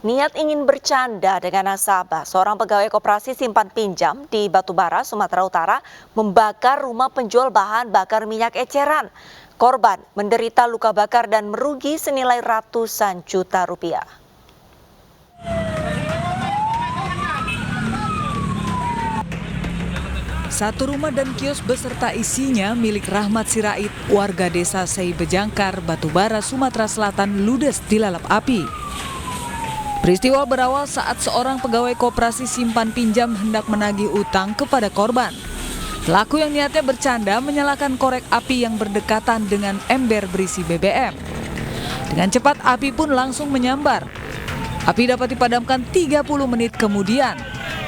Niat ingin bercanda dengan nasabah, seorang pegawai koperasi simpan pinjam di Batubara, Sumatera Utara, membakar rumah penjual bahan bakar minyak eceran. Korban menderita luka bakar dan merugi senilai ratusan juta rupiah. Satu rumah dan kios beserta isinya milik Rahmat Sirait, warga desa Seibejangkar, Batubara, Sumatera Selatan, ludes dilalap api. Peristiwa berawal saat seorang pegawai koperasi simpan pinjam hendak menagih utang kepada korban. Pelaku yang niatnya bercanda menyalakan korek api yang berdekatan dengan ember berisi BBM. Dengan cepat api pun langsung menyambar. Api dapat dipadamkan 30 menit kemudian.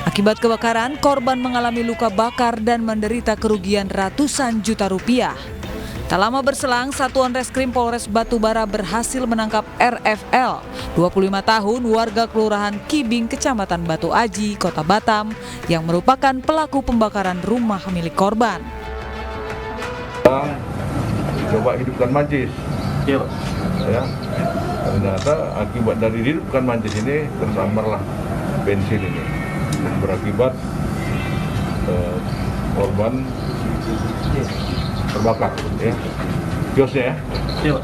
Akibat kebakaran, korban mengalami luka bakar dan menderita kerugian ratusan juta rupiah. Tak lama berselang, Satuan Reskrim Polres Batubara berhasil menangkap RFL, 25 tahun, warga Kelurahan Kibing, Kecamatan Batu Aji, Kota Batam, yang merupakan pelaku pembakaran rumah milik korban. Coba hidupkan mancis. Ya. Ternyata akibat dari hidupkan mancis ini tersambarlah bensin ini. Berakibat korban terbakar, ya. Kiosnya, ya.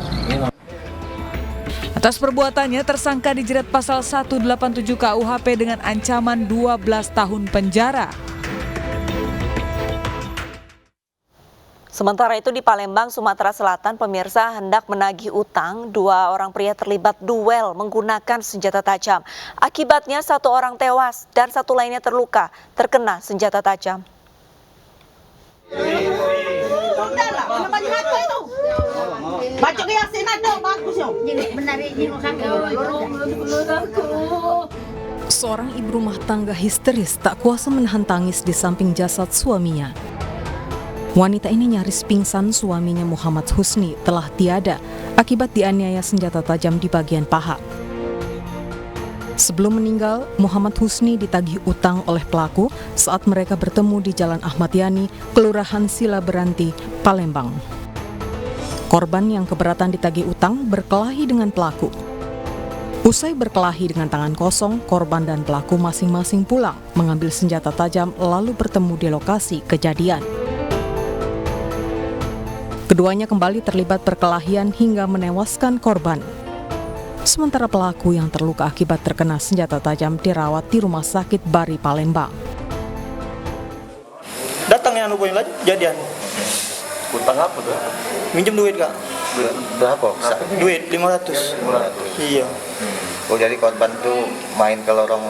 Atas perbuatannya, tersangka dijerat pasal 187 KUHP dengan ancaman 12 tahun penjara. Sementara itu di Palembang, Sumatera Selatan, pemirsa hendak menagih utang. Dua orang pria terlibat duel menggunakan senjata tajam. Akibatnya satu orang tewas dan satu lainnya terluka terkena senjata tajam. Seorang ibu rumah tangga histeris tak kuasa menahan tangis di samping jasad suaminya. Wanita ini nyaris pingsan. Suaminya Muhammad Husni telah tiada akibat dianiaya senjata tajam di bagian paha. Sebelum meninggal, Muhammad Husni ditagih utang oleh pelaku saat mereka bertemu di Jalan Ahmad Yani, Kelurahan Sila Beranti, Palembang. Korban yang keberatan ditagih utang berkelahi dengan pelaku. Usai berkelahi dengan tangan kosong, korban dan pelaku masing-masing pulang, mengambil senjata tajam lalu bertemu di lokasi kejadian. Keduanya kembali terlibat perkelahian hingga menewaskan korban. Sementara pelaku yang terluka akibat terkena senjata tajam dirawat di Rumah Sakit Bari Palembang. Datang yang lupa lagi jadian. Utang apa tuh? Minjem duit, Kak. Berapa? Duit 500. 500. Iya. Oh, jadi korban tuh main ke lorong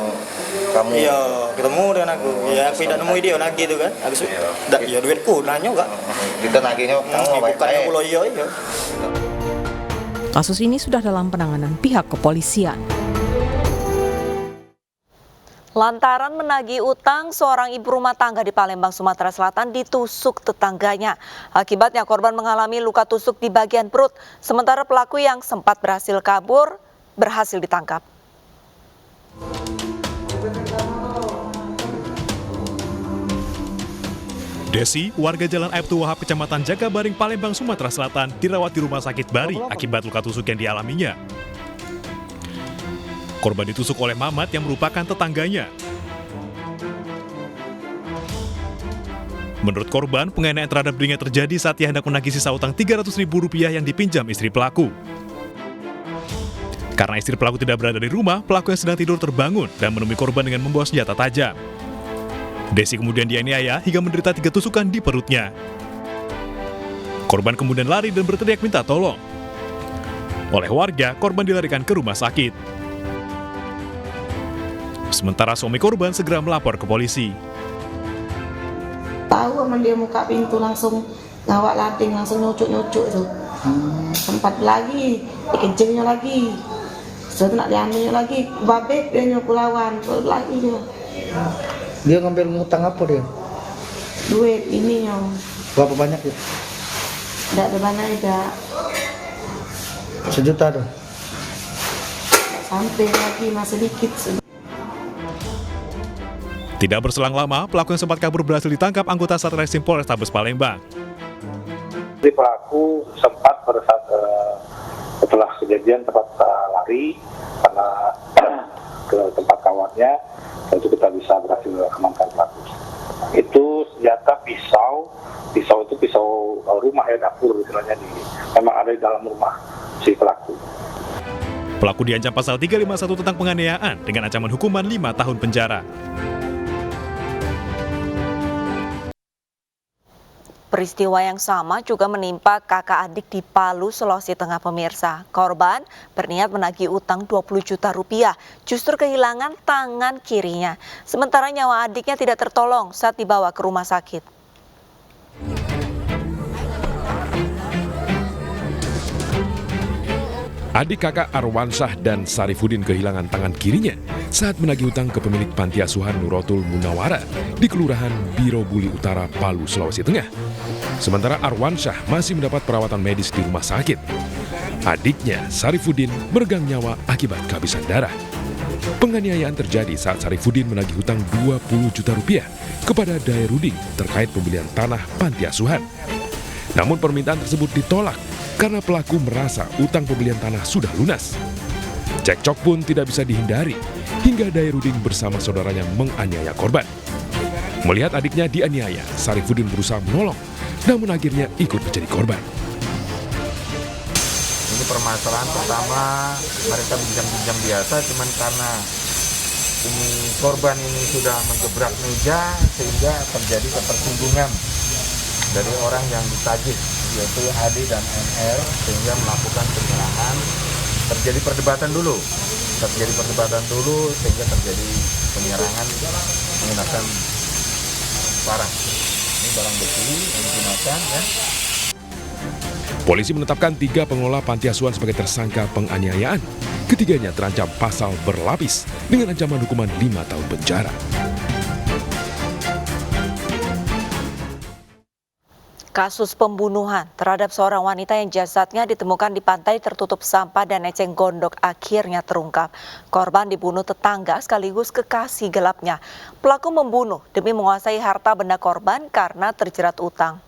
kamu? Iya, ketemu dengan aku. Ya, aku tidak nemu dia nagih itu kan. Aku ya duitku nanya enggak. Kita nagihnya kamu Bukannya pulau iya. Kasus ini sudah dalam penanganan pihak kepolisian. Lantaran menagih utang, seorang ibu rumah tangga di Palembang, Sumatera Selatan ditusuk tetangganya. Akibatnya korban mengalami luka tusuk di bagian perut, sementara pelaku yang sempat berhasil kabur berhasil ditangkap. Desi, warga Jalan Aibtu Wahab, Kecamatan Jagabaring, Palembang, Sumatera Selatan, dirawat di Rumah Sakit Bari akibat luka tusuk yang dialaminya. Korban ditusuk oleh Mamat yang merupakan tetangganya. Menurut korban, penganiayaan terhadap dirinya terjadi saat ia hendak menagih sisa utang Rp300.000 yang dipinjam istri pelaku. Karena istri pelaku tidak berada di rumah, pelaku yang sedang tidur terbangun dan menemui korban dengan membawa senjata tajam. Desi kemudian dianiaya hingga menderita 3 tusukan di perutnya. Korban kemudian lari dan berteriak minta tolong. Oleh warga, korban dilarikan ke rumah sakit. Sementara suami korban segera melapor ke polisi. Tahu sama dia buka pintu langsung ngawak lating, langsung nyucuk tuh. Sempat lagi, dikencingnya lagi. Sudah nak diambil lagi, babek dia nyuku lawan, lagi dia. Dia ngambil ngutang apa dia? Duit ini yang. Berapa banyak ya? Tidak ada banyak tidak. 1 juta tuh? Sampai lagi masih dikit. Tidak berselang lama, pelaku yang sempat kabur berhasil ditangkap anggota Satreskrim Polrestabes Palembang. Jadi pelaku sempat setelah kejadian tempat lari karena ke tempat kawannya, dan itu kita bisa berhasil amankan pelaku. Itu senjata pisau itu pisau rumah ya, dapur istilahnya, memang ada di dalam rumah si pelaku. Pelaku diancam pasal 351 tentang penganiayaan dengan ancaman hukuman 5 tahun penjara. Peristiwa yang sama juga menimpa kakak adik di Palu, Sulawesi Tengah, pemirsa. Korban berniat menagih utang 20 juta rupiah, justru kehilangan tangan kirinya. Sementara nyawa adiknya tidak tertolong saat dibawa ke rumah sakit. Adik kakak Arwansyah dan Sarifudin kehilangan tangan kirinya saat menagih hutang ke pemilik panti asuhan Nuratul Munawara di Kelurahan Birobuli Utara, Palu, Sulawesi Tengah. Sementara Arwansyah masih mendapat perawatan medis di rumah sakit. Adiknya, Sarifudin, meregang nyawa akibat kehabisan darah. Penganiayaan terjadi saat Sarifudin menagih hutang 20 juta rupiah kepada Dairudin terkait pembelian tanah panti asuhan. Namun permintaan tersebut ditolak karena pelaku merasa utang pembelian tanah sudah lunas. Cekcok pun tidak bisa dihindari hingga Dairudin bersama saudaranya menganiaya korban. Melihat adiknya dianiaya, Sarifudin berusaha menolong, namun akhirnya ikut menjadi korban. Ini permasalahan pertama, mereka pinjam-pinjam biasa, cuman karena ini korban ini sudah menggebrak meja sehingga terjadi ketersinggungan dari orang yang ditagih, yaitu AD dan MR, sehingga melakukan penyerangan. Terjadi perdebatan dulu sehingga terjadi penyerangan menggunakan parang. Ini barang bukti yang digunakan ya. Polisi menetapkan 3 pengelola panti asuhan sebagai tersangka penganiayaan. Ketiganya terancam pasal berlapis dengan ancaman hukuman 5 tahun penjara. Kasus pembunuhan terhadap seorang wanita yang jasadnya ditemukan di pantai tertutup sampah dan eceng gondok akhirnya terungkap. Korban dibunuh tetangga sekaligus kekasih gelapnya. Pelaku membunuh demi menguasai harta benda korban karena terjerat utang.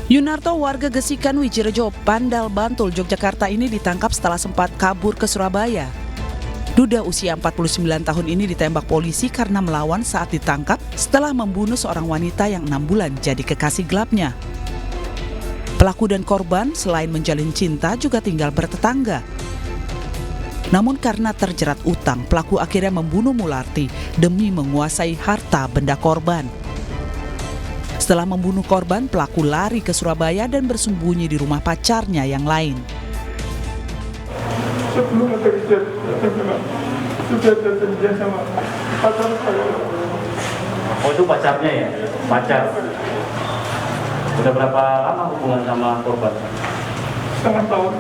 Yunarto, warga Gesikan, Wijirejo, Pandal, Bantul, Yogyakarta ini ditangkap setelah sempat kabur ke Surabaya. Duda usia 49 tahun ini ditembak polisi karena melawan saat ditangkap setelah membunuh seorang wanita yang 6 bulan jadi kekasih gelapnya. Pelaku dan korban selain menjalin cinta juga tinggal bertetangga. Namun karena terjerat utang, pelaku akhirnya membunuh Mularti demi menguasai harta benda korban. Setelah membunuh korban, pelaku lari ke Surabaya dan bersembunyi di rumah pacarnya yang lain. Sebelum kerja, sudah terjanjian sama pacar saya. Oh, itu pacarnya ya? Pacar? Udah berapa lama hubungan sama korban? Setengah tahun.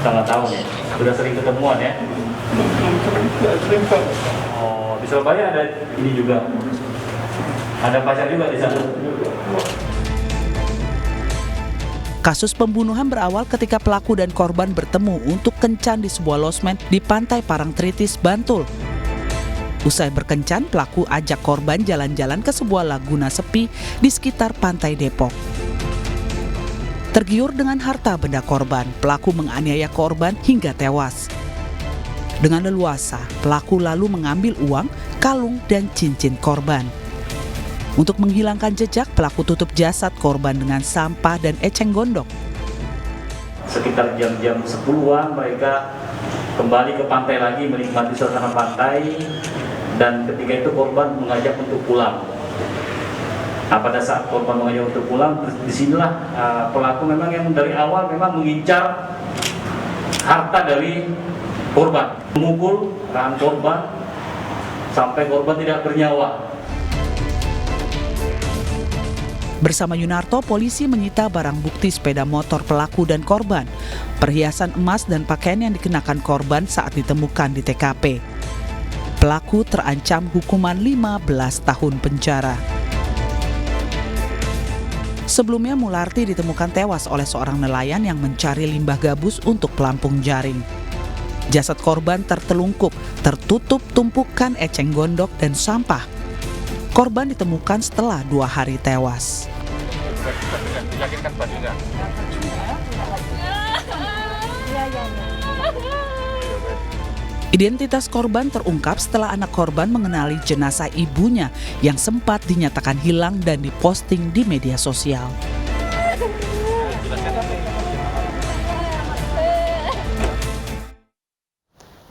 Setengah tahun ya? Sudah sering ketemuan ya? Sering. Oh, di Surabaya ada ini juga? Ada pacar juga di sana? Kasus pembunuhan berawal ketika pelaku dan korban bertemu untuk kencan di sebuah losmen di Pantai Parangtritis, Bantul. Usai berkencan, pelaku ajak korban jalan-jalan ke sebuah laguna sepi di sekitar Pantai Depok. Tergiur dengan harta benda korban, pelaku menganiaya korban hingga tewas. Dengan leluasa, pelaku lalu mengambil uang, kalung, dan cincin korban. Untuk menghilangkan jejak, pelaku tutup jasad korban dengan sampah dan eceng gondok. Sekitar jam-jam 10-an mereka kembali ke pantai lagi menikmati suasana pantai, dan ketika itu korban mengajak untuk pulang. Nah, pada saat korban mengajak untuk pulang, disinilah pelaku memang yang dari awal memang mengincar harta dari korban, memukul rahang korban sampai korban tidak bernyawa. Bersama Yunarto, polisi menyita barang bukti sepeda motor pelaku dan korban, perhiasan emas dan pakaian yang dikenakan korban saat ditemukan di TKP. Pelaku terancam hukuman 15 tahun penjara. Sebelumnya, Mularti ditemukan tewas oleh seorang nelayan yang mencari limbah gabus untuk pelampung jaring. Jasad korban tertelungkup, tertutup tumpukan eceng gondok dan sampah. Korban ditemukan setelah 2 hari tewas. Identitas korban terungkap setelah anak korban mengenali jenazah ibunya yang sempat dinyatakan hilang dan diposting di media sosial.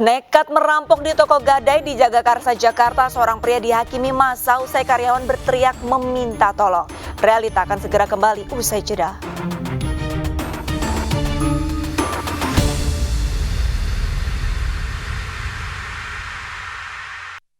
Nekat merampok di toko gadai di Jagakarsa, Jakarta, seorang pria dihakimi massa usai karyawan berteriak meminta tolong. Realita akan segera kembali usai jeda.